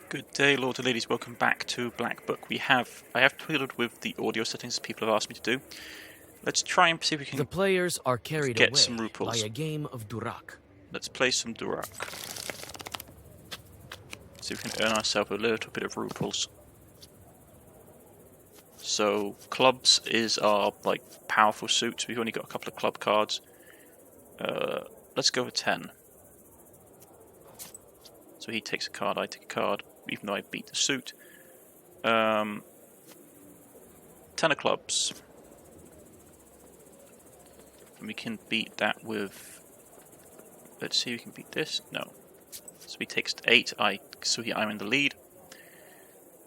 Good day, lords and ladies. Welcome back to Black Book. I have twiddled with the audio settings people have asked me to do. Let's try and see if we can The players are carried get away some ruples. by a game of Durak. Let's play some Durak. See if we can earn ourselves a little bit of ruples. So clubs is our powerful suit. We've only got a couple of club cards. Let's go for 10. So he takes a card, I take a card, even though I beat the suit. 10 of clubs. And we can beat that with... Let's see if we can beat this. No. So he takes 8, I'm in the lead.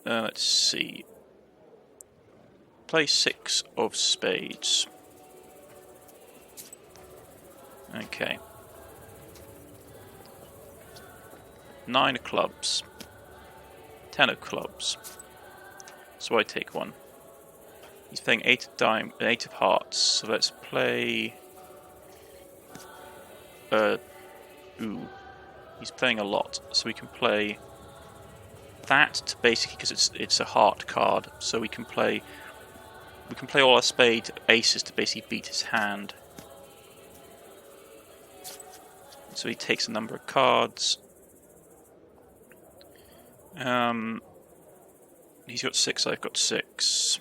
Let's see. Play 6 of spades. Okay. 9 of clubs. 10 of clubs. So I take 1. He's playing 8 of 8 of hearts. So let's play. He's playing a lot, so we can play that to basically, because it's a heart card. So we can play all our spade aces to basically beat his hand. So he takes a number of cards. He's got 6, I've got 6.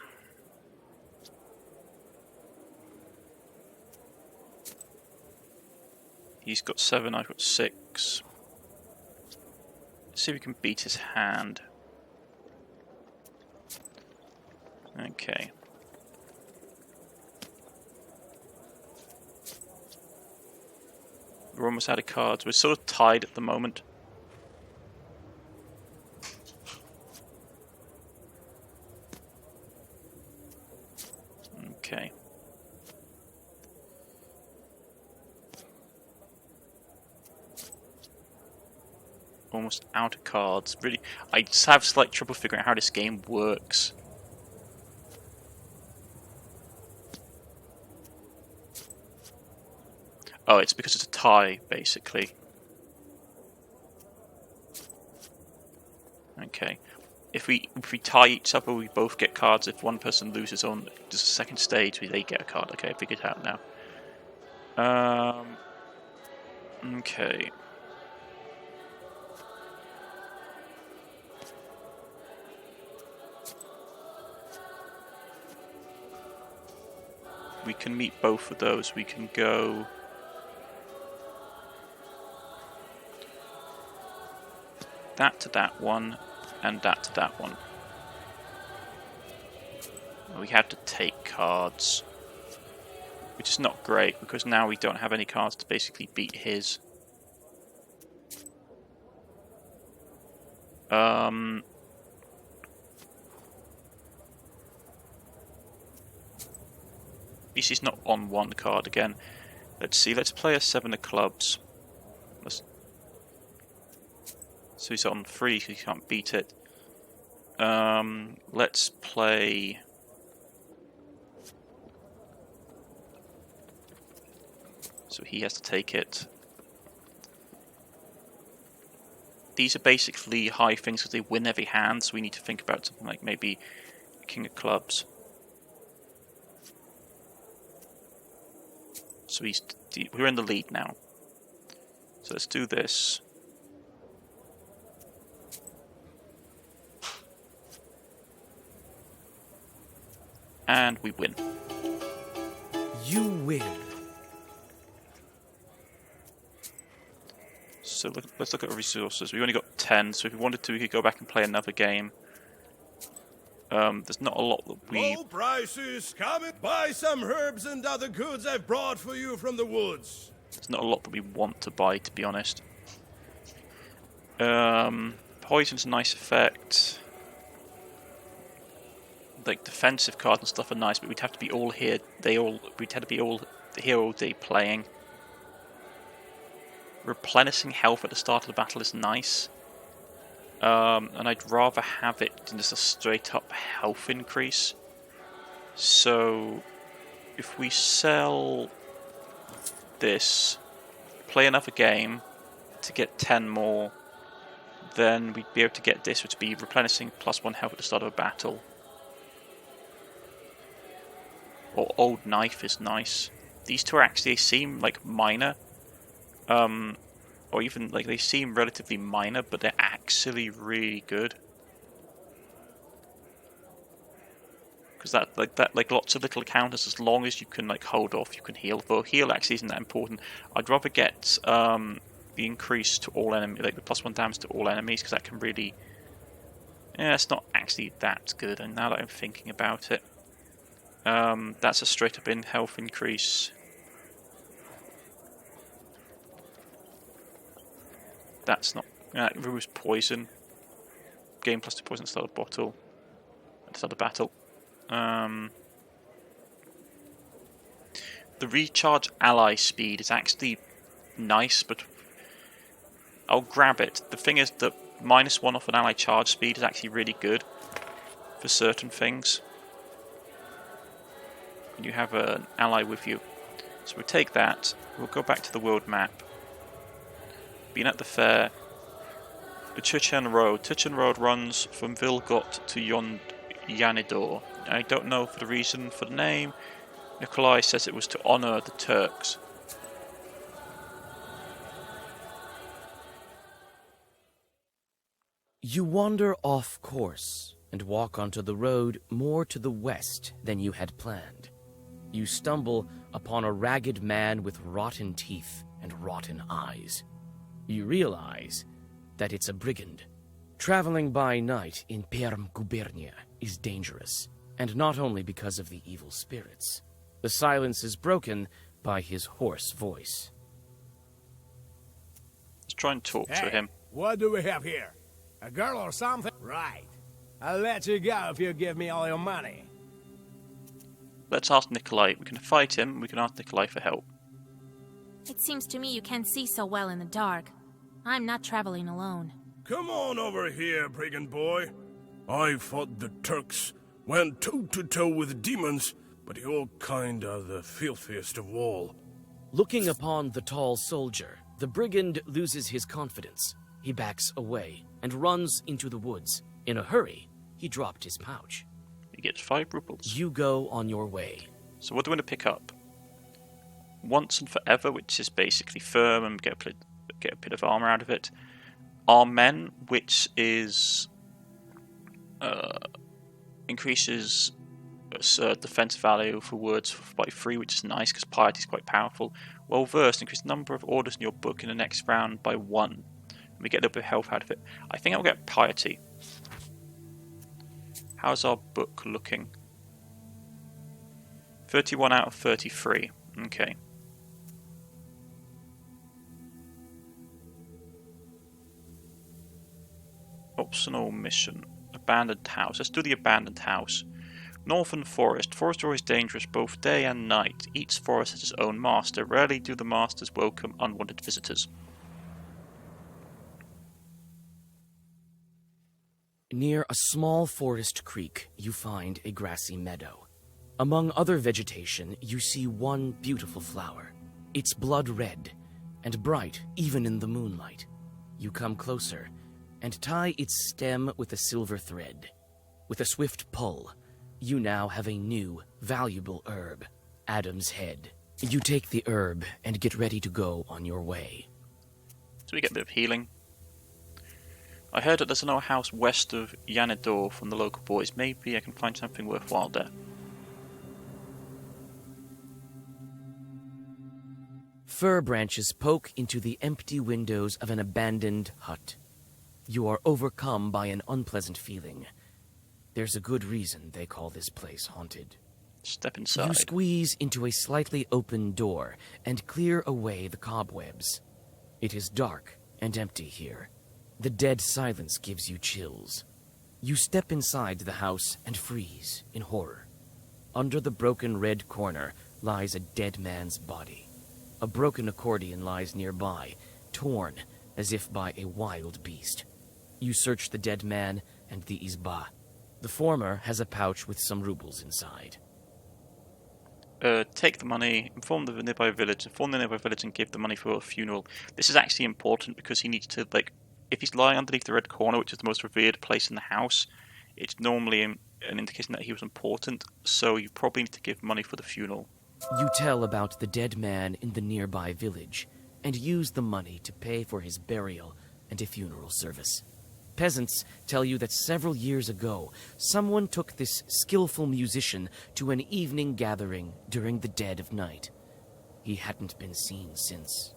He's got 7, I've got 6. Let's see if we can beat his hand. Okay. We're almost out of cards. We're sort of tied at the moment. Okay. Almost out of cards. Really, I just have slight trouble figuring out how this game works. Oh, it's because it's a tie, basically. Okay. If we tie each other, we both get cards. If one person loses on just a second stage, they get a card. Okay, I figured it out now. Okay. We can meet both of those. We can go... that to that one, and that to that one. We have to take cards, which is not great because now we don't have any cards to basically beat his. He's not on one card again. Let's see. Let's play a 7 of clubs. So he's on 3, so he can't beat it. Let's play... So he has to take it. These are basically high things because they win every hand, so we need to think about something like maybe King of Clubs. So we're in the lead now. So let's do this. And we win. You win. So let's look at our resources. We only got 10, so if we wanted to, we could go back and play another game. There's not a lot that we... Low prices, come and buy some herbs and other goods I've brought for you from the woods. There's not a lot that we want to buy, to be honest. Poison's a nice effect. Like defensive cards and stuff are nice, but we'd have to be all here. We'd have to be all here all day playing. Replenishing health at the start of the battle is nice. And I'd rather have it than just a straight up health increase. So if we sell this, play another game to get 10 more, then we'd be able to get this, which would be replenishing +1 health at the start of a battle. Or Old Knife is nice. These two actually seem like minor. Or even like they seem relatively minor, but they're actually really good. Because that lots of little counters, as long as you can like hold off, you can heal. Though heal actually isn't that important. I'd rather get the increase to all enemies, like the +1 damage to all enemies, because that can really, yeah, it's not actually that good. And now that I'm thinking about it, that's a straight up in health increase. That's not. That removes poison. Gain +2 poison at the start of bottle. At the start of battle. The recharge ally speed is actually nice, but I'll grab it. The thing is that -1 off an ally charge speed is actually really good for certain things. When you have an ally with you. So we'll take that. We'll go back to the world map. Been at the fair. The Tichin Road. Tichin Road runs from Vilgot to Janidor. I don't know for the reason for the name. Nikolai says it was to honour the Turks. You wander off course and walk onto the road more to the west than you had planned. You stumble upon a ragged man with rotten teeth and rotten eyes. You realize that it's a brigand. Traveling by night in Perm Gubernia is dangerous, and not only because of the evil spirits. The silence is broken by his hoarse voice. Let's try and talk to him. What do we have here? A girl or something? Right. I'll let you go if you give me all your money. Let's ask Nikolai. We can fight him, we can ask Nikolai for help. It seems to me you can't see so well in the dark. I'm not traveling alone. Come on over here, brigand boy. I fought the Turks, went toe-to-toe with demons, but you're kinda the filthiest of all. Looking upon the tall soldier, the brigand loses his confidence. He backs away and runs into the woods. In a hurry, he dropped his pouch. He gets 5 rubles. You go on your way. So what do we want to pick up? Once and Forever, which is basically firm and get a bit of armor out of it. Amen, which is increases defense value for words by 3, which is nice because piety is quite powerful. Well versed, increase the number of orders in your book in the next round by 1. And we get a little bit of health out of it. I think I'll get piety. How's our book looking? 31 out of 33. Okay. Optional mission. Abandoned house. Let's do the abandoned house. Northern forest. Forest are always dangerous both day and night. Each forest has its own master. Rarely do the masters welcome unwanted visitors. Near a small forest creek, you find a grassy meadow. Among other vegetation, you see one beautiful flower. It's blood red and bright even in the moonlight. You come closer and tie its stem with a silver thread. With a swift pull, you now have a new, valuable herb, Adam's Head. You take the herb and get ready to go on your way. So we get a bit of healing. I heard that there's another house west of Janidor from the local boys. Maybe I can find something worthwhile there. Fir branches poke into the empty windows of an abandoned hut. You are overcome by an unpleasant feeling. There's a good reason they call this place haunted. Step inside. You squeeze into a slightly open door and clear away the cobwebs. It is dark and empty here. The dead silence gives you chills. You step inside the house and freeze in horror. Under the broken red corner lies a dead man's body. A broken accordion lies nearby, torn as if by a wild beast. You search the dead man and the izba. The former has a pouch with some rubles inside. Take the money, inform the nearby village and give the money for a funeral. This is actually important because he needs to, like, if he's lying underneath the red corner, which is the most revered place in the house, it's normally an indication that he was important, so you probably need to give money for the funeral. You tell about the dead man in the nearby village, and use the money to pay for his burial and a funeral service. Peasants tell you that several years ago, someone took this skillful musician to an evening gathering during the dead of night. He hadn't been seen since.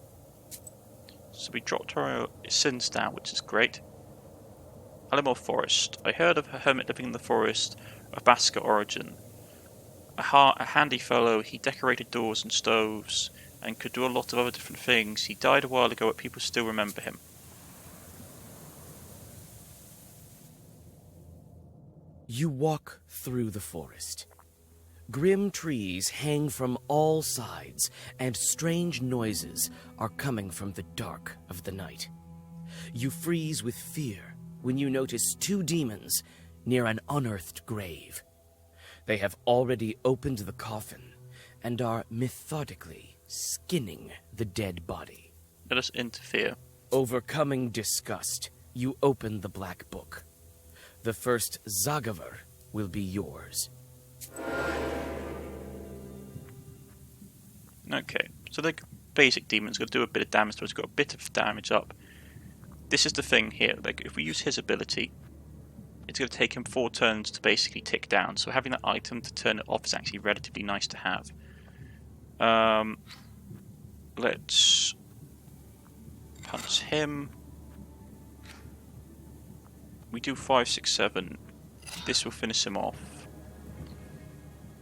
So we dropped our sins down, which is great. Alimore Forest. I heard of a hermit living in the forest of Basker origin. A handy fellow, he decorated doors and stoves, and could do a lot of other different things. He died a while ago, but people still remember him. You walk through the forest. Grim trees hang from all sides, and strange noises are coming from the dark of the night. You freeze with fear when you notice two demons near an unearthed grave. They have already opened the coffin and are methodically skinning the dead body. Let us interfere. Overcoming disgust, you open the black book. The first Zagavar will be yours. Okay, so the basic demon's going to do a bit of damage to us. Got a bit of damage up. This is the thing here. Like, if we use his ability, it's going to take him 4 turns to basically tick down. So having that item to turn it off is actually relatively nice to have. Let's punch him. We do 5, 6, 7. This will finish him off.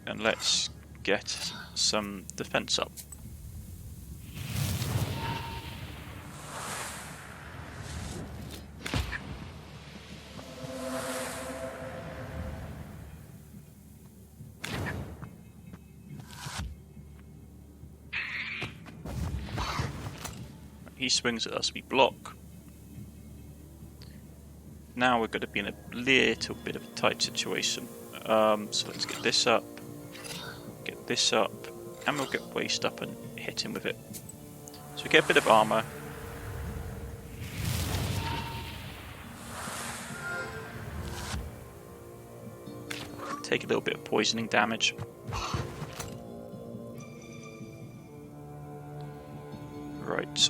And let's get some defense up. He swings at us, we block. Now we're going to be in a little bit of a tight situation. So let's get this up, and we'll get waist up and hit him with it. So we get a bit of armor. Take a little bit of poisoning damage. Right.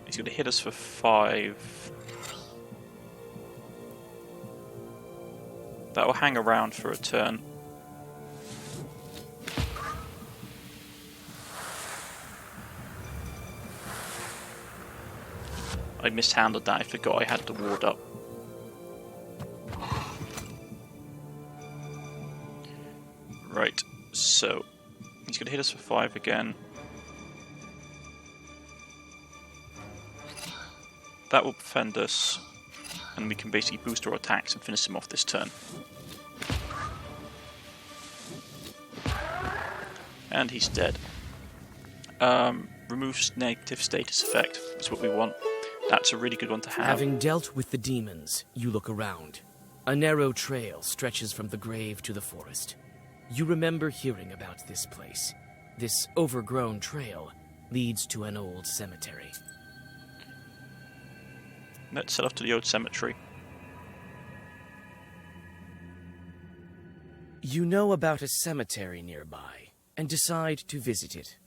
He's going to hit us for 5. That will hang around for a turn. I mishandled that, I forgot I had the ward up. Right, so he's going to hit us for 5 again. That will defend us, and we can basically boost our attacks and finish him off this turn. And he's dead. Removes negative status effect is what we want. That's a really good one to have. Having dealt with the demons, you look around. A narrow trail stretches from the grave to the forest. You remember hearing about this place. This overgrown trail leads to an old cemetery. Let's set off to the old cemetery. You know about a cemetery nearby, and decide to visit it.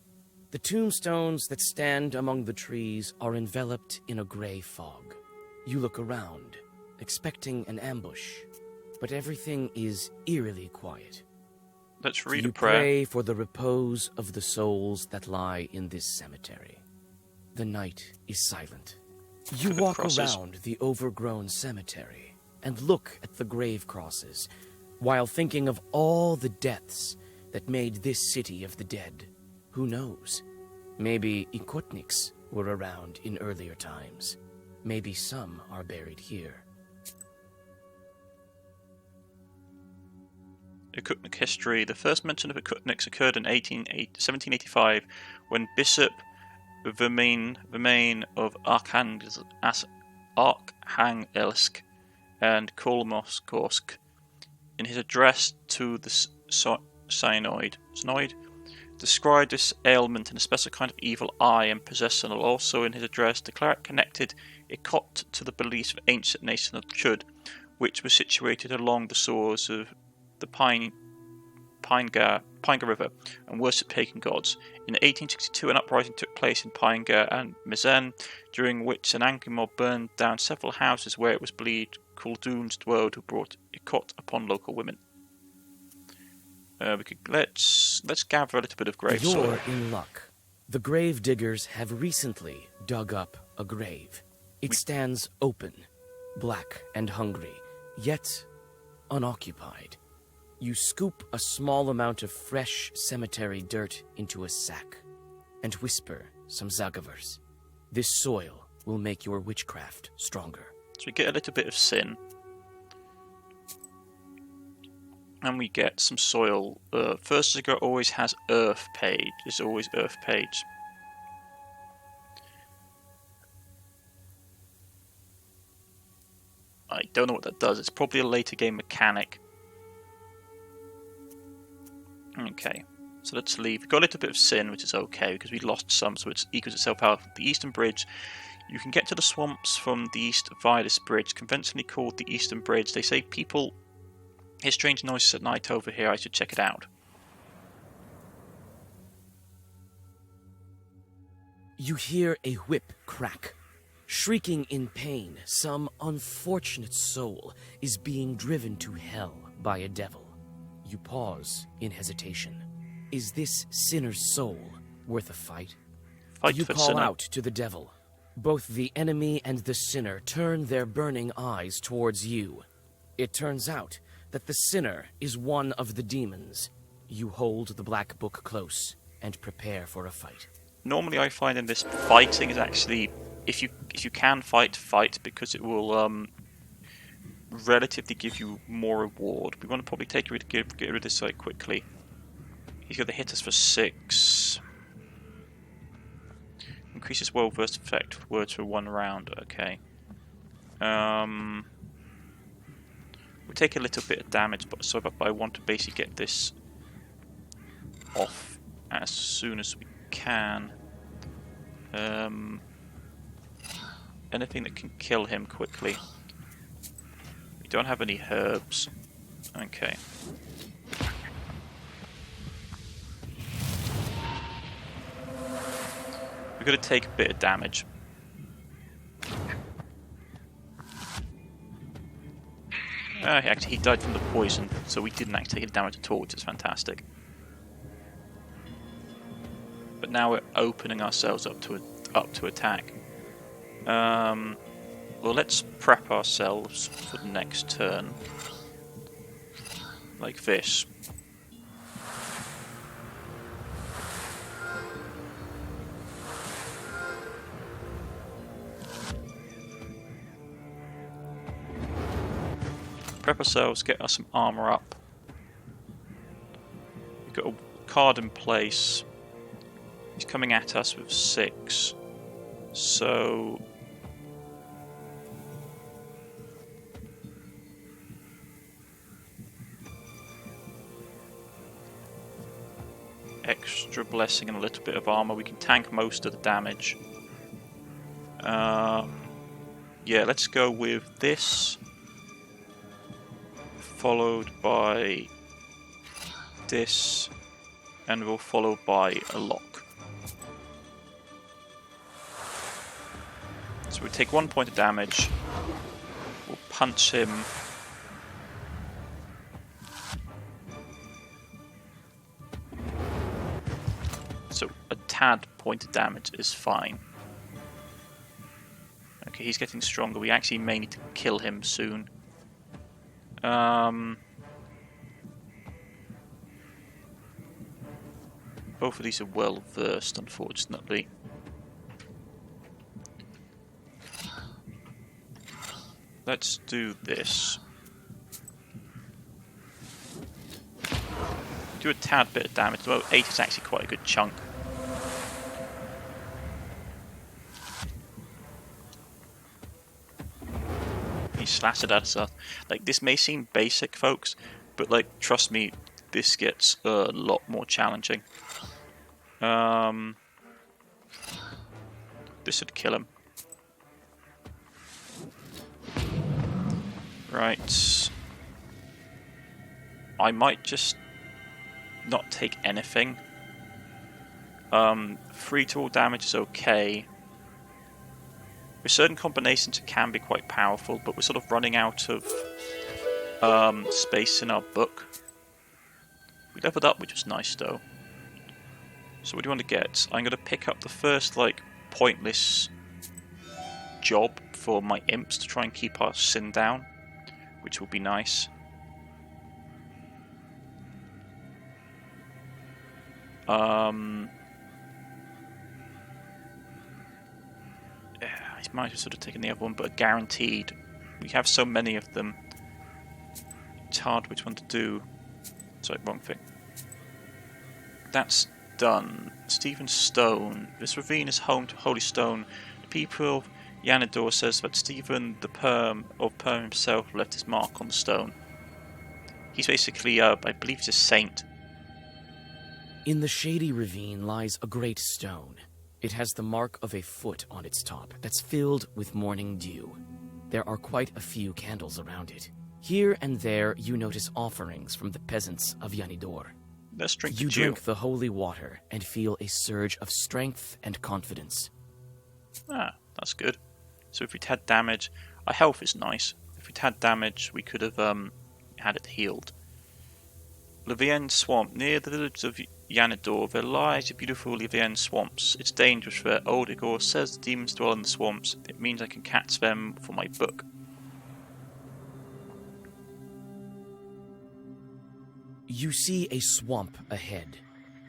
The tombstones that stand among the trees are enveloped in a gray fog. You look around, expecting an ambush, but everything is eerily quiet. Let's read a You prayer. pray for the repose of the souls that lie in this cemetery. The night is silent. You walk crosses. around the overgrown cemetery and look at the grave crosses, while thinking of all the deaths that made this city of the dead. Who knows? Maybe Ikotniks were around in earlier times. Maybe some are buried here. Ikutnik history. The first mention of Ikutniks occurred in 1785 when Bishop Vermain of Arkhangelsk and Kolmogorsk, in his address to the synod, described this ailment in a special kind of evil eye and possession, and also in his address the cleric connected Ikot to the beliefs of ancient nation of Chud, which was situated along the shores of the Pinega River and worshipped pagan gods. In 1862 an uprising took place in Pinega and Mizen, during which an angry mob burned down several houses where it was believed Khulduns dwelled who brought Ikot upon local women. Let's gather a little bit of grave soil. You're in luck. The grave diggers have recently dug up a grave. It stands open, black and hungry, yet unoccupied. You scoop a small amount of fresh cemetery dirt into a sack and whisper some Zagavers. This soil will make your witchcraft stronger. So we get a little bit of sin. And we get some soil. First Ziggurat always has earth page. It's always earth page. I don't know what that does. It's probably a later game mechanic. Okay, so let's leave. We've got a little bit of sin, which is okay, because we lost some, so it equals itself out. The Eastern Bridge. You can get to the swamps from the east via this bridge, conventionally called the Eastern Bridge. They say people hear strange noises at night over here. I should check it out. You hear a whip crack. Shrieking in pain, some unfortunate soul is being driven to hell by a devil. You pause in hesitation. Is this sinner's soul worth a fight? Fight You for call sinner. out to the devil. Both the enemy and the sinner turn their burning eyes towards you. It turns out that the sinner is one of the demons. You hold the black book close and prepare for a fight. Normally I find in this fighting is actually, if you can fight, because it will relatively give you more reward. We want to probably get rid of this side quickly. He's going to hit us for 6. Increases world burst effect with words for 1 round. Okay. We take a little bit of damage, but I want to basically get this off as soon as we can. Anything that can kill him quickly. We don't have any herbs. Okay. We're going to take a bit of damage. Actually, he died from the poison, so we didn't actually take damage at all, which is fantastic. But now we're opening ourselves up to attack. Well, let's prep ourselves for the next turn, like this. Prep ourselves, get us some armor up. We've got a card in place. He's coming at us with 6. So extra blessing and a little bit of armor. We can tank most of the damage. Yeah, let's go with this, followed by this, and we'll follow by a lock. So we take 1 point of damage. We'll punch him. So a tad point of damage is fine. Okay, he's getting stronger. We actually may need to kill him soon. Both of these are well versed, unfortunately. Let's do this. Do a tad bit of damage. Well, 8 is actually quite a good chunk. He slashed at us. Like, this may seem basic, folks, but like, trust me, this gets a lot more challenging. This would kill him. Right. I might just not take anything. 3 to all damage is okay. With certain combinations it can be quite powerful, but we're sort of running out of space in our book. We leveled up, which was nice though. So what do you want to get? I'm going to pick up the first like pointless job for my imps to try and keep our sin down, which will be nice. I might have sort of taken the other one, but guaranteed. We have so many of them. It's hard which one to do. Sorry, wrong thing. That's done. Stephen Stone. This ravine is home to Holy Stone. The people of Janidor says that Stephen the Perm himself left his mark on the stone. He's basically, I believe he's a saint. In the shady ravine lies a great stone. It has the mark of a foot on its top that's filled with morning dew. There are quite a few candles around it. Here and there you notice offerings from the peasants of Janidor. Let's drink the You dew. drink the holy water and feel a surge of strength and confidence. Ah, that's good. So if we'd had damage, our health is nice. If we'd had damage, we could have had it healed. Levien Swamp. Near the village of Janidor, there lies a beautiful Levien Swamps. It's dangerous there. Old Igor says the demons dwell in the swamps. It means I can catch them for my book. You see a swamp ahead.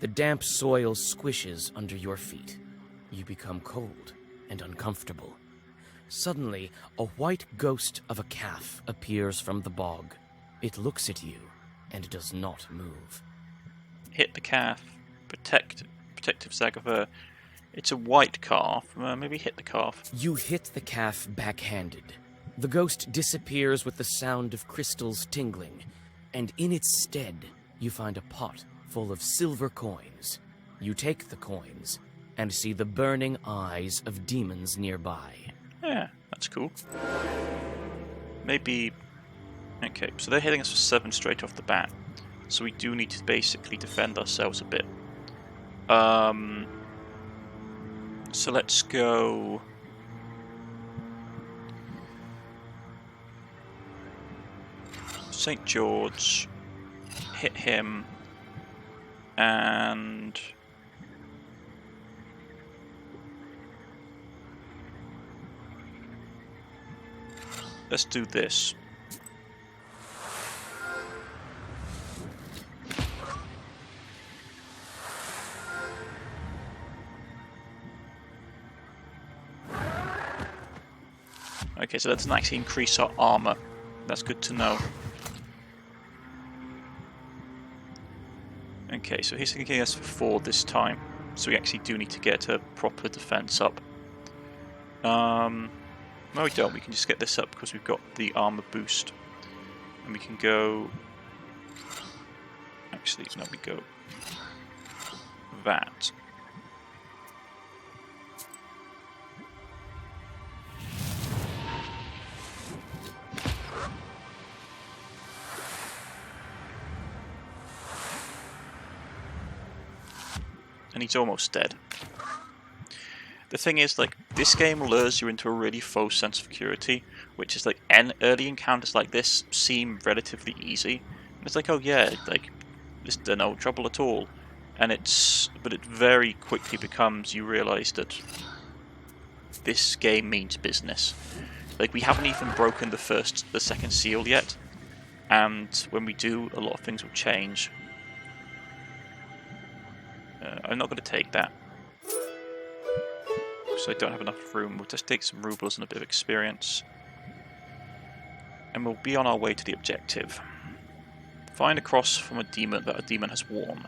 The damp soil squishes under your feet. You become cold and uncomfortable. Suddenly, a white ghost of a calf appears from the bog. It looks at you and does not move. Hit the calf. Protective Zagaver. It's a white calf. Maybe hit the calf. You hit the calf backhanded. The ghost disappears with the sound of crystals tingling, and in its stead, you find a pot full of silver coins. You take the coins and see the burning eyes of demons nearby. Yeah, that's cool. Maybe... Okay, so they're hitting us for 7 straight off the bat. So we do need to basically defend ourselves a bit. So let's go... St. George, hit him, and let's do this. Okay, so that doesn't actually increase our armor. That's good to know. Okay, so he's thinking us for 4 this time, so we actually do need to get a proper defense up. No, we don't. We can just get this up because we've got the armor boost, and we can go. Actually, no, we go that. And he's almost dead. The thing is, like, this game lures you into a really false sense of security, which is like, early encounters like this seem relatively easy. And it's like, oh yeah, like, there's no trouble at all. And but it very quickly becomes, you realise that this game means business. Like, we haven't even broken the second seal yet, and when we do, a lot of things will change. I'm not going to take that, because I don't have enough room. We'll just take some rubles and a bit of experience, and we'll be on our way to the objective. Find a cross from a demon that a demon has worn.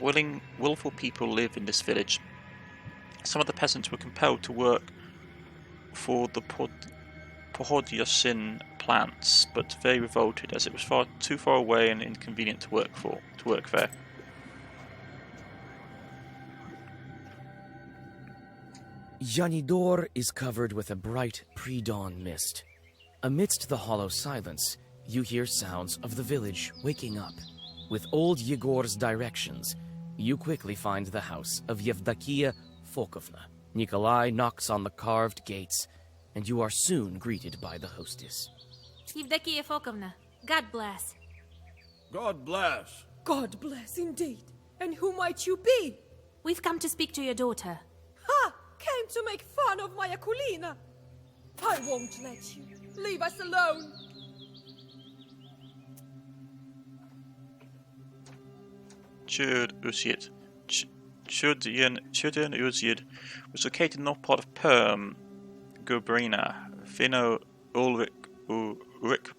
Willful people live in this village. Some of the peasants were compelled to work for the Pohodyasin plants, but they revolted as it was too far away and inconvenient to work there. Janidor is covered with a bright pre-dawn mist. Amidst the hollow silence, you hear sounds of the village waking up. With old Yegor's directions, you quickly find the house of Yevdakia Fokovna. Nikolai knocks on the carved gates, and you are soon greeted by the hostess. Yevdakia Fokovna, God bless. God bless. God bless indeed. And who might you be? We've come to speak to your daughter. Ha! Came to make fun of my Akulina. I won't let you. Leave us alone. Chudyan Uzyid was located in the north part of Perm, Gubrina. Finno-Ulric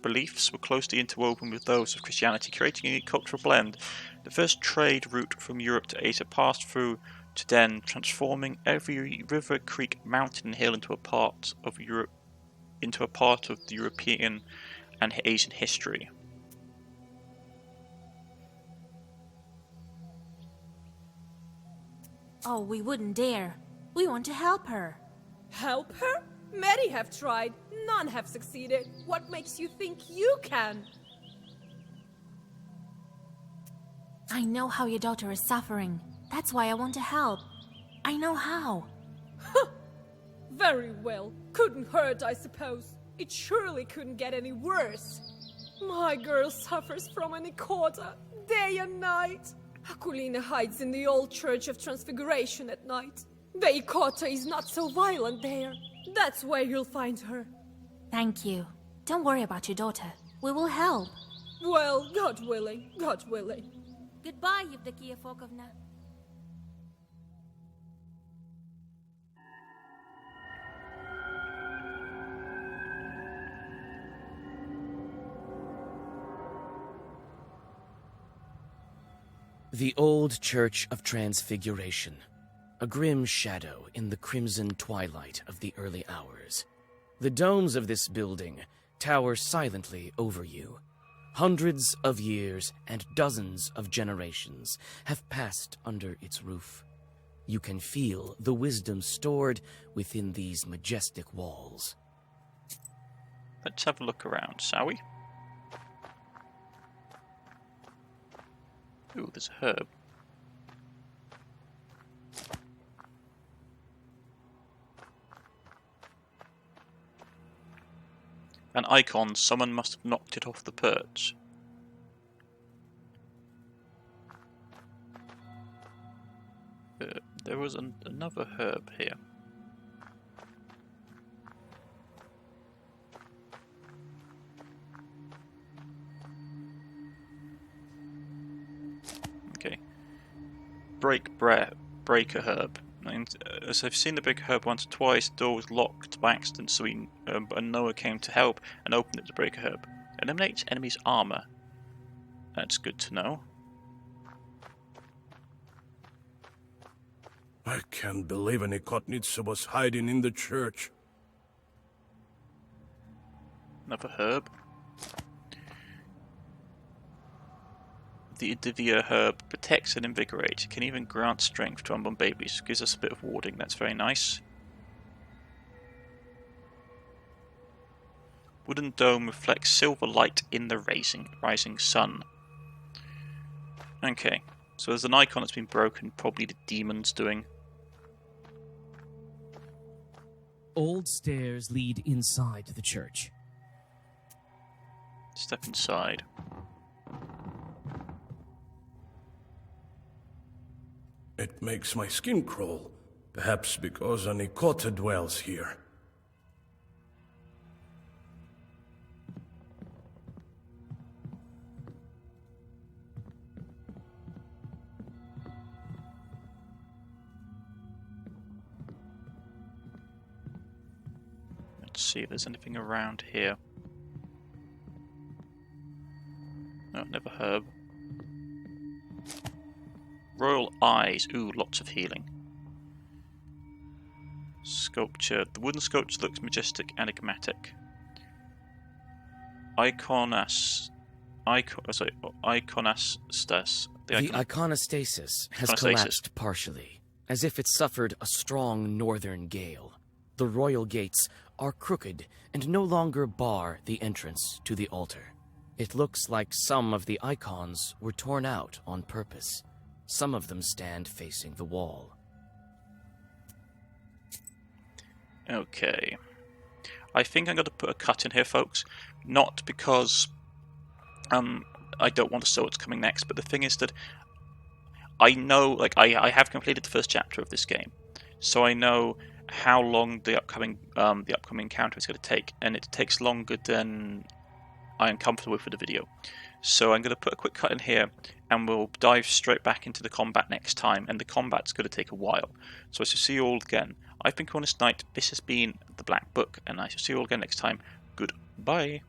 beliefs were closely interwoven with those of Christianity, creating a unique cultural blend. The first trade route from Europe to Asia passed through Tuden, transforming every river, creek, mountain, and hill into a part of Europe, into a part of the European and Asian history. Oh, we wouldn't dare. We want to help her. Help her? Many have tried. None have succeeded. What makes you think you can? I know how your daughter is suffering. That's why I want to help. I know how. Very well. Couldn't hurt, I suppose. It surely couldn't get any worse. My girl suffers from an ikota, day and night. Akulina hides in the old Church of Transfiguration at night. The ikota is not so violent there. That's where you'll find her. Thank you. Don't worry about your daughter. We will help. Well, God willing, God willing. Goodbye, Yevdakia Fokovna. The old Church of Transfiguration, a grim shadow in the crimson twilight of the early hours. The domes of this building tower silently over you. Hundreds of years and dozens of generations have passed under its roof. You can feel the wisdom stored within these majestic walls. Let's have a look around, shall we? Ooh, there's a herb. An icon. Someone must have knocked it off the perch. There was another herb here. Okay. Break a herb. And as I've seen the big herb once or twice, the door was locked by accident, so Noah came to help and opened it to break a herb. Eliminates enemy's armor. That's good to know. I can't believe an Ikotnitsa was hiding in the church. Another herb. The Idivia herb protects and invigorates. Can even grant strength to unborn babies. Gives us a bit of warding. That's very nice. Wooden dome reflects silver light in the rising sun. Okay, so there's an icon that's been broken. Probably the demon's doing. Old stairs lead inside the church. Step inside. It makes my skin crawl. Perhaps because an Ikota dwells here. Let's see if there's anything around here. No, never herb. Royal eyes. Ooh, lots of healing. Sculpture. The wooden sculpture looks majestic, enigmatic. Iconastas. The iconostasis has collapsed partially. as if it suffered a strong northern gale. The royal gates are crooked and no longer bar the entrance to the altar. It looks like some of the icons were torn out on purpose. Some of them stand facing the wall. Okay. I think I'm going to put a cut in here, folks. Not because I don't want to know what's coming next, but the thing is that I know, like, I have completed the first chapter of this game, so I know how long the upcoming encounter is going to take, and it takes longer than I am comfortable with for the video. So I'm going to put a quick cut in here, and we'll dive straight back into the combat next time, and the combat's going to take a while. So I shall see you all again. I've been Cornish-knight, this has been The Black Book, and I shall see you all again next time. Goodbye.